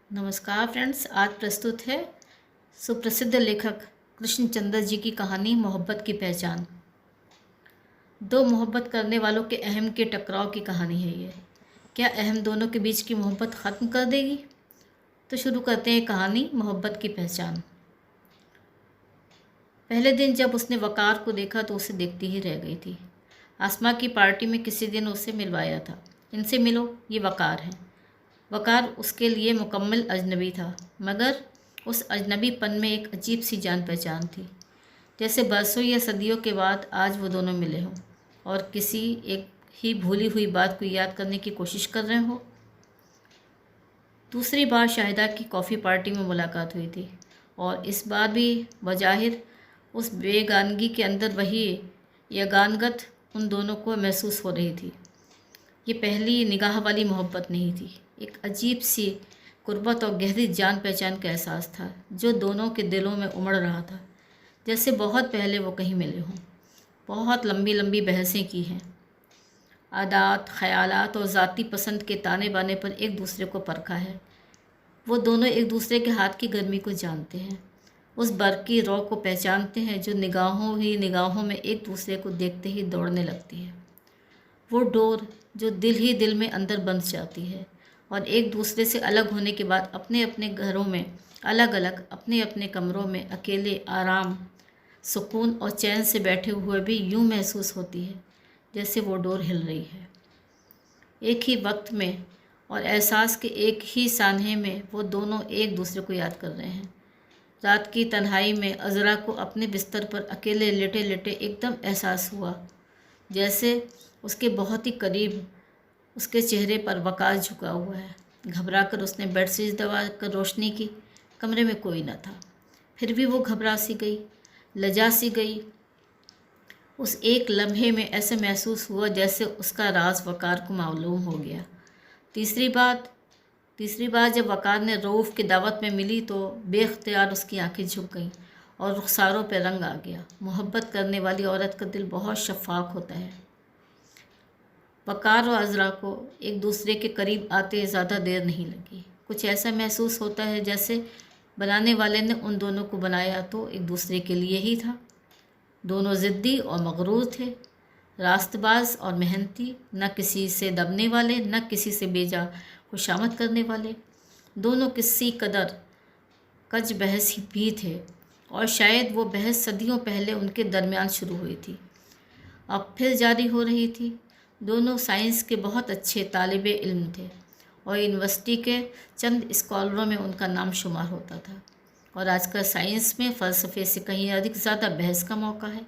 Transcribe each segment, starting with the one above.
नमस्कार फ्रेंड्स, आज प्रस्तुत है सुप्रसिद्ध लेखक कृष्णचंद्र जी की कहानी मोहब्बत की पहचान। दो मोहब्बत करने वालों के अहम के टकराव की कहानी है ये। क्या अहम दोनों के बीच की मोहब्बत ख़त्म कर देगी? तो शुरू करते हैं कहानी मोहब्बत की पहचान। पहले दिन जब उसने वकार को देखा तो उसे देखती ही रह गई थी। आसमा की पार्टी में किसी दिन उसे मिलवाया था। इनसे मिलो, ये वकार है। वकार उसके लिए मुकम्मल अजनबी था, मगर उस अजनबीपन में एक अजीब सी जान पहचान थी, जैसे बरसों या सदियों के बाद आज वो दोनों मिले हों और किसी एक ही भूली हुई बात को याद करने की कोशिश कर रहे हों। दूसरी बार शाहिदा की कॉफ़ी पार्टी में मुलाकात हुई थी और इस बार भी बज़ाहिर उस बेगानगी के अंदर वही यगानगत उन दोनों को महसूस हो रही थी। ये पहली निगाह वाली मोहब्बत नहीं थी, एक अजीब सी कुर्बत और गहरी जान पहचान का एहसास था जो दोनों के दिलों में उमड़ रहा था, जैसे बहुत पहले वो कहीं मिले हों, बहुत लंबी लंबी बहसें की हैं, आदात, ख़यालात और ज़ाती पसंद के ताने बाने पर एक दूसरे को परखा है। वो दोनों एक दूसरे के हाथ की गर्मी को जानते हैं, उस बरकी रौ को पहचानते हैं जो निगाहों में एक दूसरे को देखते ही दौड़ने लगती है। वो डोर जो दिल ही दिल में अंदर बंध जाती है और एक दूसरे से अलग होने के बाद अपने अपने घरों में अलग अलग अपने अपने कमरों में अकेले आराम, सुकून और चैन से बैठे हुए भी यूं महसूस होती है जैसे वो डोर हिल रही है। एक ही वक्त में और एहसास के एक ही सान्हे में वो दोनों एक दूसरे को याद कर रहे हैं। रात की तन्हाई में अज़रा को अपने बिस्तर पर अकेले लेटे लेटे एकदम एहसास हुआ जैसे उसके बहुत ही करीब उसके चेहरे पर वकार झुका हुआ है। घबरा कर उसने बेडशीट दबा कर रोशनी की। कमरे में कोई न था, फिर भी वो घबरा सी गई, लजा सी गई। उस एक लम्हे में ऐसे महसूस हुआ जैसे उसका राज वकार को मालूम हो गया। तीसरी बार जब वकार ने रऊफ़ की दावत में मिली तो बेख्तियार उसकी आंखें झुक गईं और रुखसारों पर रंग आ गया। मोहब्बत करने वाली औरत का दिल बहुत शफ़ाफ़ होता है। वकार और अज़रा को एक दूसरे के करीब आते ज़्यादा देर नहीं लगी। कुछ ऐसा महसूस होता है जैसे बनाने वाले ने उन दोनों को बनाया तो एक दूसरे के लिए ही था। दोनों ज़िद्दी और मगरूर थे, रास्तबाज और मेहनती, न किसी से दबने वाले न किसी से बेजा खुशामद करने वाले। दोनों किसी कदर कज बहस भी थे और शायद वो बहस सदियों पहले उनके दरमियान शुरू हुई थी, अब फिर जारी हो रही थी। दोनों साइंस के बहुत अच्छे तालिबे इल्म थे और यूनिवर्सिटी के चंद स्कॉलरों में उनका नाम शुमार होता था, और आजकल साइंस में फ़लसफ़े से कहीं अधिक ज़्यादा बहस का मौका है।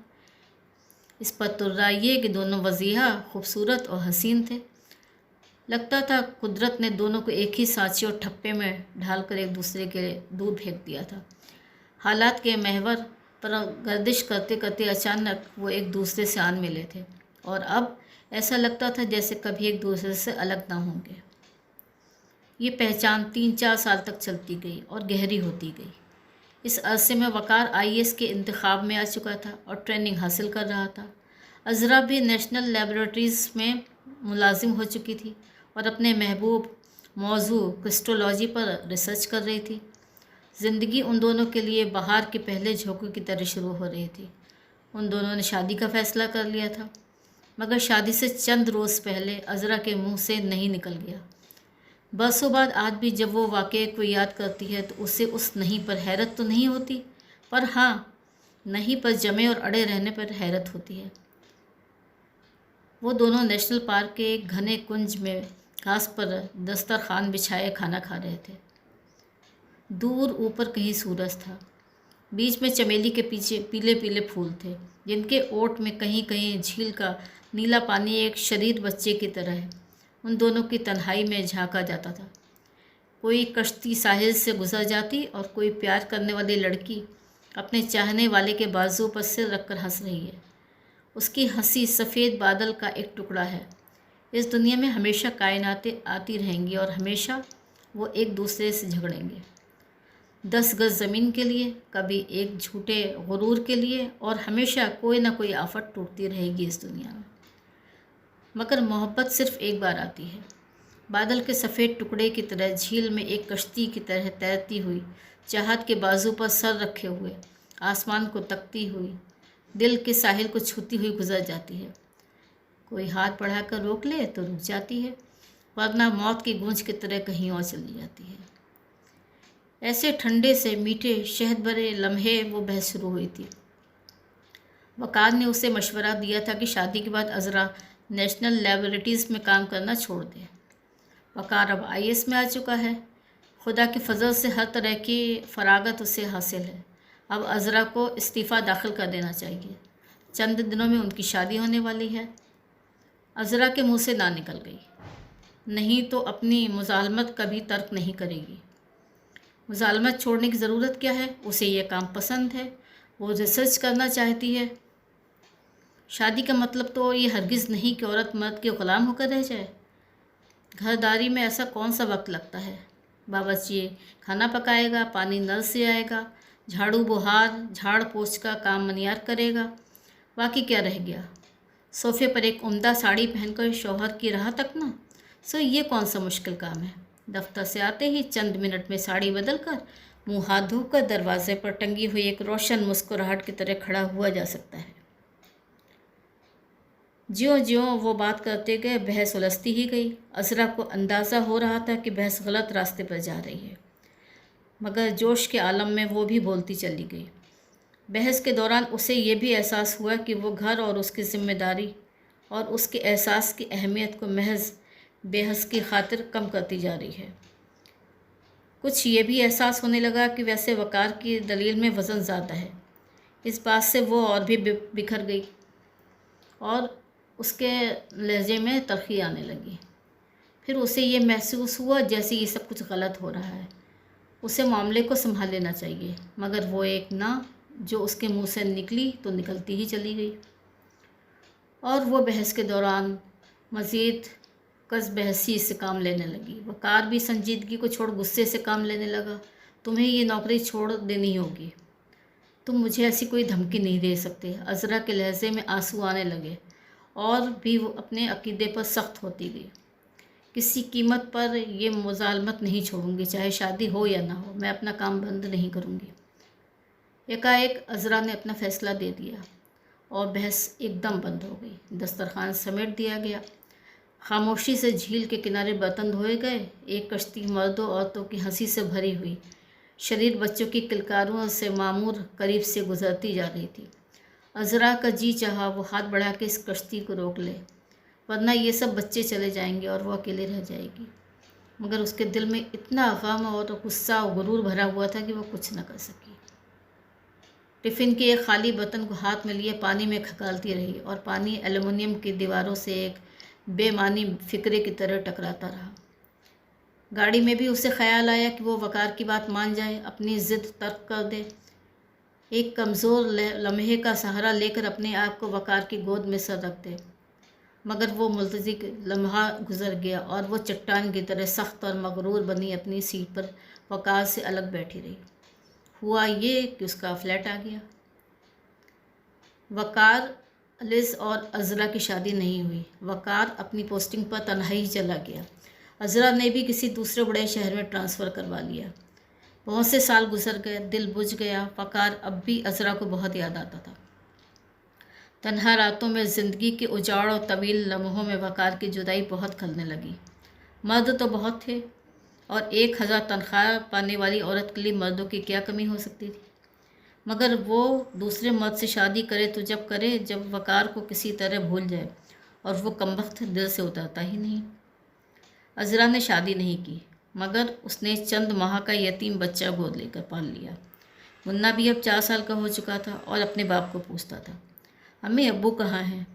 इस पर तुर्रा ये कि दोनों वजीहा, खूबसूरत और हसीन थे। लगता था कुदरत ने दोनों को एक ही सांचे और ठप्पे में ढालकर एक दूसरे के दूर फेंक दिया था। हालात के महवर पर गर्दिश करते करते अचानक वो एक दूसरे से आन मिले थे और अब ऐसा लगता था जैसे कभी एक दूसरे से अलग ना होंगे। ये पहचान 3-4 साल तक चलती गई और गहरी होती गई। इस अरसे में वकार IAS के इंतखाब में आ चुका था और ट्रेनिंग हासिल कर रहा था। अज़रा भी नेशनल लेबोरेटरीज़ में मुलाजिम हो चुकी थी और अपने महबूब मौजू क्रिस्टोलॉजी पर रिसर्च कर रही थी। ज़िंदगी उन दोनों के लिए बहार के पहले झोंकों की तरह शुरू हो रही थी। उन दोनों ने शादी का फ़ैसला कर लिया था, मगर शादी से चंद रोज़ पहले अज़रा के मुंह से नहीं निकल गया। बरसों बाद आज भी जब वो वाक़ये को याद करती है तो उसे उस नहीं पर हैरत तो नहीं होती, पर हाँ, नहीं पर जमे और अड़े रहने पर हैरत होती है। वो दोनों नेशनल पार्क के एक घने कुंज में घास पर दस्तरखान बिछाए खाना खा रहे थे। दूर ऊपर कहीं सूरज था, बीच में चमेली के पीछे पीले पीले फूल थे जिनके ओट में कहीं कहीं झील का नीला पानी एक शरीर बच्चे की तरह है उन दोनों की तन्हाई में झांका जाता था। कोई कश्ती साहिल से गुजर जाती और कोई प्यार करने वाली लड़की अपने चाहने वाले के बाजू पर सिर रखकर हंस रही है। उसकी हंसी सफ़ेद बादल का एक टुकड़ा है। इस दुनिया में हमेशा कायनातें आती रहेंगी और हमेशा वो एक दूसरे से झगड़ेंगे, 10 गज ज़मीन के लिए, कभी एक झूठे गुरूर के लिए, और हमेशा कोई ना कोई आफत टूटती रहेगी इस दुनिया में। मगर मोहब्बत सिर्फ़ एक बार आती है, बादल के सफ़ेद टुकड़े की तरह झील में एक कश्ती की तरह तैरती हुई, चाहत के बाजू पर सर रखे हुए, आसमान को तकती हुई, दिल के साहिल को छूती हुई गुजर जाती है। कोई हाथ बढ़ाकर रोक ले तो रुक जाती है, वरना मौत की गूंज की तरह कहीं और चली जाती है। ऐसे ठंडे से मीठे शहद भरे लम्हे वो बहस शुरू हुई थी। वकार ने उसे मशवरा दिया था कि शादी के बाद अज़रा नेशनल लेबोरेटरीज़ में काम करना छोड़ दे। वकार अब IAS में आ चुका है। खुदा के फजल से हर तरह की फरागत उसे हासिल है। अब अज़रा को इस्तीफ़ा दाखिल कर देना चाहिए। चंद दिनों में उनकी शादी होने वाली है। अज़रा के मुंह से ना निकल गई, नहीं तो अपनी मुज़ालमत कभी तर्क नहीं करेगी। मुज़ालमत छोड़ने की ज़रूरत क्या है? उसे यह काम पसंद है, वो रिसर्च करना चाहती है। शादी का मतलब तो ये हरगिज़ नहीं कि औरत मर्द के ग़ुलाम होकर रह जाए। घरदारी में ऐसा कौन सा वक्त लगता है? बावर्ची खाना पकाएगा, पानी नल से आएगा, झाड़ू बुहार झाड़ पोछ का काम मनियार करेगा, बाकी क्या रह गया? सोफ़े पर एक उम्दा साड़ी पहनकर शौहर की राह तकना, सो ये कौन सा मुश्किल काम है? दफ्तर से आते ही चंद मिनट में साड़ी बदल कर मुँह हाथ धोकर दरवाजे पर टंगी हुई एक रोशन मुस्कुराहट की तरह खड़ा हुआ जा सकता है। ज्यों ज्यों वो बात करते गए बहस उलझती ही गई। अज़रा को अंदाज़ा हो रहा था कि बहस गलत रास्ते पर जा रही है, मगर जोश के आलम में वो भी बोलती चली गई। बहस के दौरान उसे ये भी एहसास हुआ कि वो घर और उसकी ज़िम्मेदारी और उसके एहसास की अहमियत को महज बेहस की खातिर कम करती जा रही है। कुछ ये भी एहसास होने लगा कि वैसे वकार की दलील में वज़न ज़्यादा है। इस बात से वो और भी बिखर गई और उसके लहजे में तलखी आने लगी। फिर उसे ये महसूस हुआ जैसे ये सब कुछ गलत हो रहा है। उसे मामले को संभाल लेना चाहिए, मगर वो एक ना जो उसके मुंह से निकली तो निकलती ही चली गई। और वो बहस के दौरान मज़ीद कस बहसी से काम लेने लगी। वकार भी संजीदगी को छोड़ गुस्से से काम लेने लगा। तुम्हें ये नौकरी छोड़ देनी होगी, तुम मुझे ऐसी कोई धमकी नहीं दे सकते। अज़रा के लहजे में आंसू आने लगे और भी वो अपने अकीदे पर सख्त होती गई। किसी कीमत पर यह मुज़ालमत नहीं छोड़ूंगी, चाहे शादी हो या ना हो। मैं अपना काम बंद नहीं करूंगी। एकाएक अज़रा ने अपना फ़ैसला दे दिया और बहस एकदम बंद हो गई। दस्तरखान समेट दिया गया। खामोशी से झील के किनारे बर्तन धोए गए। एक कश्ती मर्दों औरतों की हंसी से भरी हुई, शरीर बच्चों की किलकारों से मामूर करीब से गुजरती जा रही थी। अज़रा का जी चाहा वो हाथ बढ़ा के इस कश्ती को रोक ले, वरना ये सब बच्चे चले जाएंगे और वो अकेले रह जाएगी। मगर उसके दिल में इतना गम और गुस्सा और गुरूर भरा हुआ था कि वो कुछ न कर सकी। टिफ़िन के एक खाली बर्तन को हाथ में लिए पानी में खगालती रही और पानी एल्युमिनियम की दीवारों से एक बेमानी फिक्रे की तरह टकराता रहा। गाड़ी में भी उसे ख्याल आया कि वो वकार की बात मान जाए, अपनी ज़िद तर्क कर दे, एक कमज़ोर लम्हे का सहारा लेकर अपने आप को वकार की गोद में सर रख दे। मगर वो मुल्तज़ी लम्हा गुजर गया और वो चट्टान की तरह सख्त और मगरूर बनी अपनी सीट पर वकार से अलग बैठी रही। हुआ ये कि उसका फ्लैट आ गया। वकार, लिज़ और अज़रा की शादी नहीं हुई। वकार अपनी पोस्टिंग पर तन्हाई चला गया। अज़रा ने भी किसी दूसरे बड़े शहर में ट्रांसफ़र करवा लिया। बहुत से साल गुजर गए, दिल बुझ गया। वकार अब भी अज़रा को बहुत याद आता था। तन्हा रातों में ज़िंदगी के उजाड़ और तवील लम्हों में वकार की जुदाई बहुत खलने लगी। मर्द तो बहुत थे और 1000 तनख्वाह पाने वाली औरत के लिए मर्दों की क्या कमी हो सकती थी। मगर वो दूसरे मर्द से शादी करे तो जब करे जब वकार को किसी तरह भूल जाए, और वो कमबख्त दिल से उतरता ही नहीं। अज़रा ने शादी नहीं की, मगर उसने चंद माह का यतीम बच्चा गोद लेकर पाल लिया। मुन्ना भी अब 4 साल का हो चुका था और अपने बाप को पूछता था, अम्मी अब्बू कहाँ हैं?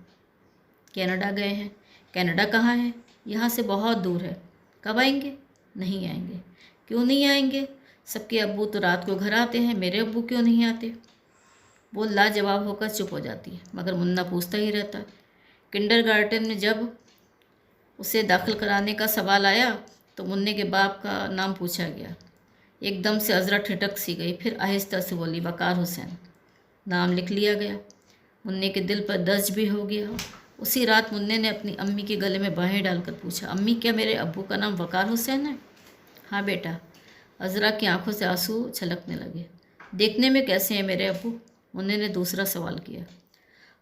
कनाडा गए हैं। कनाडा कहाँ है? यहाँ से बहुत दूर है। कब आएंगे? नहीं आएंगे। क्यों नहीं आएंगे? सबके अब्बू तो रात को घर आते हैं, मेरे अब्बू क्यों नहीं आते? वो लाजवाब होकर चुप हो जाती है, मगर मुन्ना पूछता ही रहता। किंडरगार्टन में जब उसे दाखिल कराने का सवाल आया तो मुन्ने के बाप का नाम पूछा गया। एकदम से अज़रा ठिठक सी गई, फिर आहिस्ता से बोली, वकार हुसैन। नाम लिख लिया गया। मुन्ने के दिल पर दर्ज भी हो गया اسی رات منّے نے اپنی امی کے گلے میں باہیں ڈال کر پوچھا، امی کیا میرے ابو کا نام وقار حسین ہے؟ ہاں بیٹا۔ عذرا کی آنکھوں سے آنسو چھلکنے لگے۔ دیکھنے میں کیسے ہیں میرے ابو؟ منّے نے دوسرا سوال کیا۔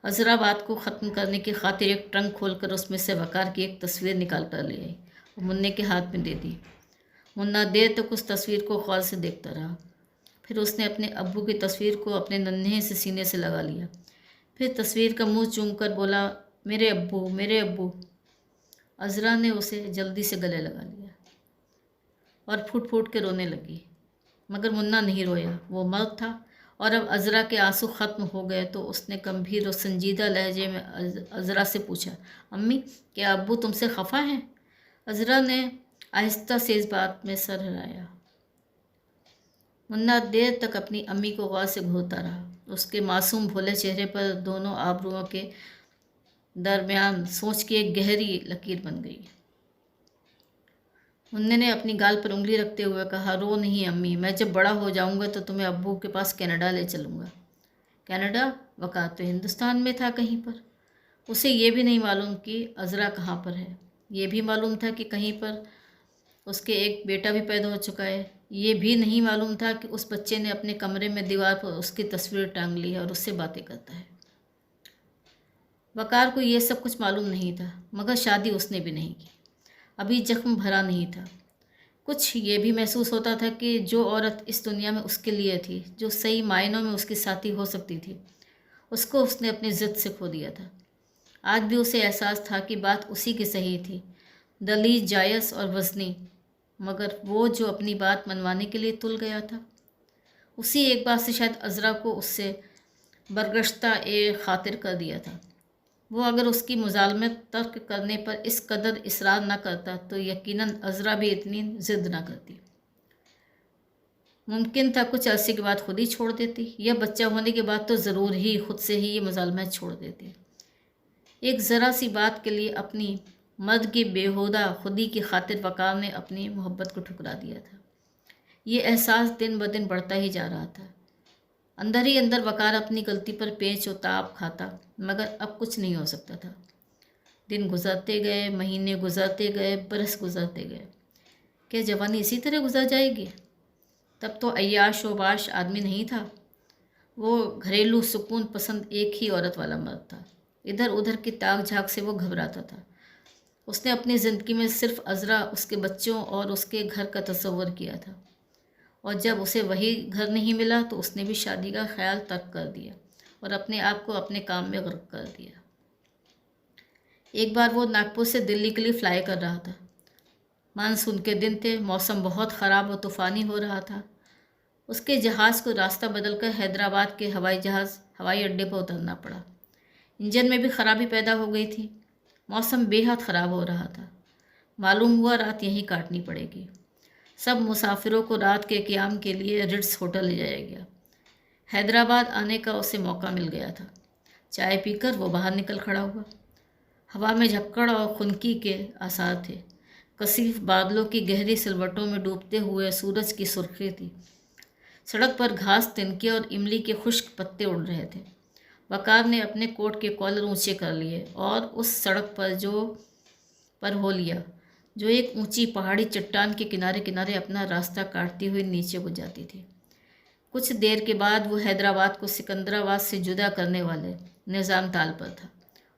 عذرا بات کو ختم کرنے کی خاطر ایک ٹرنک کھول کر اس میں سے وقار کی ایک تصویر نکال کر لے آئی اور منّے کے ہاتھ میں دے دی۔ منا دیر تک اس تصویر کو غور سے دیکھتا رہا۔ پھر اس نے اپنے ابو کی تصویر کو اپنے ننھے سے سینے سے لگا لیا۔ پھر تصویر کا منہ چوم کر بولا، میرے ابو، میرے ابو۔ عذرا نے اسے جلدی سے گلے لگا لیا اور پھوٹ پھوٹ کے رونے لگی، مگر منا نہیں رویا۔ وہ مرد تھا، اور اب عذرا کے آنسو ختم ہو گئے تو اس نے گمبھیر اور سنجیدہ لہجے میں عذرا سے پوچھا، امی کیا ابو تم سے خفا ہیں؟ عذرا نے آہستہ سے اس بات میں سر ہلایا۔ منا دیر تک اپنی امی کو غور سے گھورتا رہا۔ اس کے معصوم بھولے چہرے پر دونوں آبروؤں کے درمیان سوچ کی ایک گہری لکیر بن گئی۔ منّے نے اپنی گال پر انگلی رکھتے ہوئے کہا، رو نہیں امی، میں جب بڑا ہو جاؤں گا تو تمہیں ابو کے پاس کینیڈا لے چلوں گا۔ کینیڈا؟ وقار تو ہندوستان میں تھا کہیں پر۔ اسے یہ بھی نہیں معلوم کہ عذرا کہاں پر ہے۔ یہ بھی معلوم تھا کہ کہیں پر اس کے ایک بیٹا بھی پیدا ہو چکا ہے۔ یہ بھی نہیں معلوم تھا کہ اس بچے نے اپنے کمرے میں دیوار پر اس کی تصویر ٹانگ لی ہے اور اس سے باتیں کرتا ہے۔ وقار کو یہ سب کچھ معلوم نہیں تھا، مگر شادی اس نے بھی نہیں کی۔ ابھی زخم بھرا نہیں تھا۔ کچھ یہ بھی محسوس ہوتا تھا کہ جو عورت اس دنیا میں اس کے لیے تھی، جو صحیح معنوں میں اس کی ساتھی ہو سکتی تھی، اس کو اس نے اپنی ضد سے کھو دیا تھا۔ آج بھی اسے احساس تھا کہ بات اسی کی صحیح تھی، دلیل، جائز اور وزنی، مگر وہ جو اپنی بات منوانے کے لیے تل گیا تھا، اسی ایک بات سے شاید عذرا کو اس سے برگشتہ خاطر کر دیا تھا۔ وہ اگر اس کی مظالمت ترک کرنے پر اس قدر اصرار نہ کرتا تو یقیناً عذرا بھی اتنی ضد نہ کرتی۔ ممکن تھا کچھ عرصے کے بعد خود ہی چھوڑ دیتی، یا بچہ ہونے کے بعد تو ضرور ہی خود سے ہی یہ مظالمت چھوڑ دیتی۔ ایک ذرا سی بات کے لیے اپنی مرد کی بےہودہ خودی کی خاطر وقار نے اپنی محبت کو ٹھکرا دیا تھا۔ یہ احساس دن بدن بڑھتا ہی جا رہا تھا۔ اندر ہی اندر وقار اپنی غلطی پر پیچ و تاب کھاتا، مگر اب کچھ نہیں ہو سکتا تھا۔ دن گزرتے گئے، مہینے گزرتے گئے، برس گزرتے گئے۔ کیا جوانی اسی طرح گزر جائے گی؟ تب تو عیاش و باش آدمی نہیں تھا، وہ گھریلو سکون پسند ایک ہی عورت والا مرد تھا۔ ادھر ادھر کی تاک جھاک سے وہ گھبراتا تھا۔ اس نے اپنی زندگی میں صرف عذرا، اس کے بچوں اور اس کے گھر کا تصور کیا تھا، اور جب اسے وہی گھر نہیں ملا تو اس نے بھی شادی کا خیال ترک کر دیا اور اپنے آپ کو اپنے کام میں غرق کر دیا۔ ایک بار وہ ناگپور سے دلی کے لیے فلائی کر رہا تھا۔ مانسون کے دن تھے، موسم بہت خراب اور طوفانی ہو رہا تھا۔ اس کے جہاز کو راستہ بدل کر حیدرآباد کے ہوائی اڈے پر اترنا پڑا۔ انجن میں بھی خرابی پیدا ہو گئی تھی۔ موسم بے حد خراب ہو رہا تھا۔ معلوم ہوا رات یہیں کاٹنی پڑے گی۔ سب مسافروں کو رات کے قیام کے لیے رٹز ہوٹل لے جایا گیا۔ حیدرآباد آنے کا اسے موقع مل گیا تھا۔ چائے پی کر وہ باہر نکل کھڑا ہوا۔ ہوا میں جھکڑ اور خنکی کے آثار تھے۔ کثیف بادلوں کی گہری سلوٹوں میں ڈوبتے ہوئے سورج کی سرخی تھی۔ سڑک پر گھاس تنکے اور املی کے خشک پتے اڑ رہے تھے۔ وقار نے اپنے کوٹ کے کالر اونچے کر لیے اور اس سڑک پر ہو لیا جو ایک اونچی پہاڑی چٹان کے کنارے کنارے اپنا راستہ کاٹتی ہوئی نیچے کو جاتی تھی۔ کچھ دیر کے بعد وہ حیدرآباد کو سکندرآباد سے جدا کرنے والے نظام تال پر تھا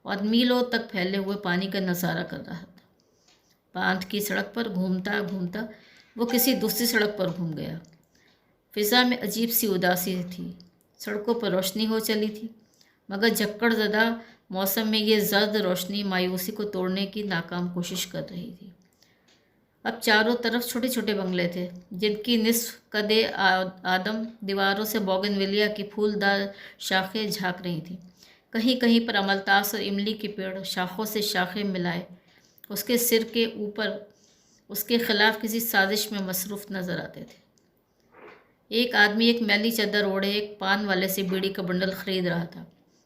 اور میلوں تک پھیلے ہوئے پانی کا نظارہ کر رہا تھا۔ باندھ کی سڑک پر گھومتا گھومتا وہ کسی دوسری سڑک پر گھوم گیا۔ فضا میں عجیب سی اداسی تھی۔ سڑکوں پر روشنی ہو چلی تھی، مگر جھکڑ زدہ موسم میں یہ زرد روشنی مایوسی کو توڑنے کی ناکام کوشش کر رہی تھی۔ اب چاروں طرف چھوٹے چھوٹے بنگلے تھے، جن کی نصف قد آدم دیواروں سے بوگن ویلیا کی پھولدار شاخیں جھانک رہی تھیں۔ کہیں کہیں پر املتاس اور املی کے پیڑ شاخوں سے شاخیں ملائے اس کے سر کے اوپر اس کے خلاف کسی سازش میں مصروف نظر آتے تھے۔ ایک آدمی ایک میلی چادر اوڑھے ایک پان والے سے بیڑی کا بنڈل خرید رہا تھا،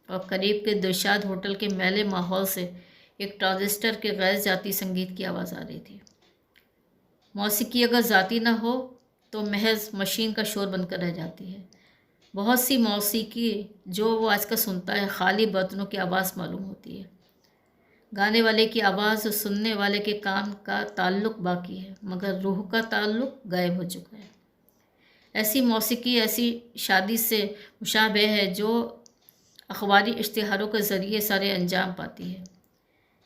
اور قریب کے دلشاد ہوٹل کے میلے ماحول سے ایک ٹرانزسٹر کے غیر ذاتی سنگیت کی آواز آ رہی تھی۔ موسیقی اگر ذاتی نہ ہو تو محض مشین کا شور بن کر رہ جاتی ہے۔ بہت سی موسیقی جو وہ آج کل سنتا ہے خالی برتنوں کی آواز معلوم ہوتی ہے۔ گانے والے کی آواز اور سننے والے کے کان کا تعلق باقی ہے، مگر روح کا تعلق غائب ہو چکا ہے۔ ایسی موسیقی ایسی شادی سے مشابہ ہے جو اخباری اشتہاروں کے ذریعے سارے انجام پاتی ہے۔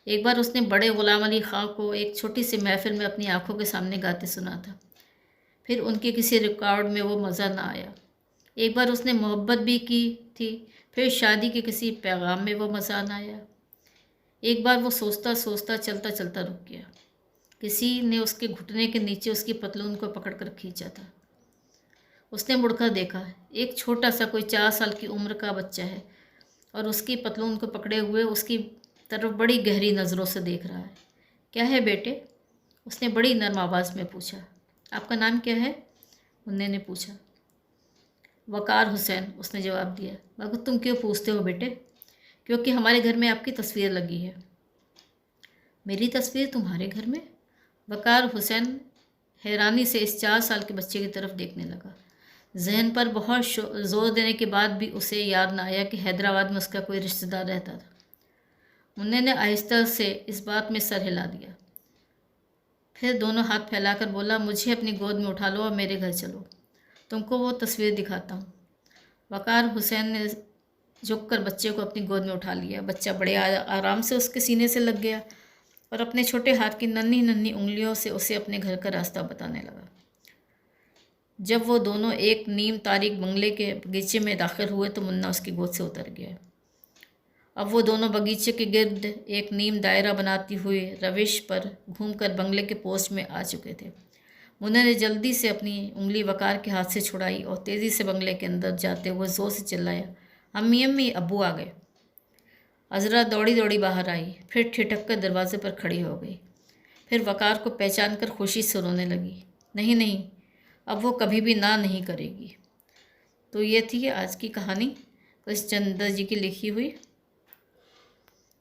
ایک بار اس نے بڑے غلام علی خاں کو ایک چھوٹی سی محفل میں اپنی آنکھوں کے سامنے گاتے سنا تھا، پھر ان کے کسی ریکارڈ میں وہ مزہ نہ آیا۔ ایک بار اس نے محبت بھی کی تھی، پھر شادی کے کسی پیغام میں وہ مزہ نہ آیا۔ ایک بار وہ سوچتا سوچتا چلتا چلتا رک گیا، کسی نے اس کے گھٹنے کے نیچے اس کی پتلون کو پکڑ کر کھینچا تھا۔ اس نے مڑ کر دیکھا، ایک چھوٹا سا کوئی 4 سال کی عمر کا بچہ ہے اور اس کی پتلون کو پکڑے ہوئے اس کی طرف بڑی گہری نظروں سے دیکھ رہا ہے۔ کیا ہے بیٹے؟ اس نے بڑی نرم آواز میں پوچھا۔ آپ کا نام کیا ہے؟ منّے نے پوچھا۔ وقار حسین، اس نے جواب دیا۔ مگر تم کیوں پوچھتے ہو بیٹے؟ کیونکہ ہمارے گھر میں آپ کی تصویر لگی ہے۔ میری تصویر تمہارے گھر میں؟ وقار حسین حیرانی سے اس 4 سال کے بچے کی طرف دیکھنے لگا۔ ذہن پر بہت زور دینے کے بعد بھی اسے یاد نہ آیا کہ حیدرآباد میں اس کا کوئی رشتہ دار رہتا تھا۔ منّے نے آہستہ سے اس بات میں سر ہلا دیا، پھر دونوں ہاتھ پھیلا کر بولا، مجھے اپنی گود میں اٹھا لو اور میرے گھر چلو، تم کو وہ تصویر دکھاتا ہوں۔ وقار حسین نے جھک کر بچے کو اپنی گود میں اٹھا لیا۔ بچہ بڑے آرام سے اس کے سینے سے لگ گیا اور اپنے چھوٹے ہاتھ کی ننھی ننھی انگلیوں سے اسے اپنے گھر کا راستہ بتانے لگا۔ جب وہ دونوں ایک نیم تاریک بنگلے کے باغیچے میں داخل ہوئے تو منا اس کی گود سے اتر گیا۔ اب وہ دونوں باغیچے کے گرد ایک نیم دائرہ بناتی ہوئی روش پر گھوم کر بنگلے کے پوسٹ میں آ چکے تھے۔ منا نے جلدی سے اپنی انگلی وقار کے ہاتھ سے چھڑائی اور تیزی سے بنگلے کے اندر جاتے ہوئے زور سے چلایا، امی امی، ابو آ گئے۔ عذرا دوڑی دوڑی باہر آئی، پھر ٹھٹک کر دروازے پر کھڑی ہو گئی، پھر وقار کو پہچان کر خوشی سے رونے لگی۔ نہیں نہیں، اب وہ کبھی بھی نہ نہیں کرے گی۔ تو یہ تھی آج کی کہانی، کرش چندر جی کی لکھی ہوئی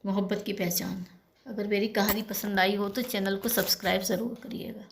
محبت کی پہچان۔ اگر میری کہانی پسند آئی ہو تو چینل کو سبسکرائب ضرور کریے گا۔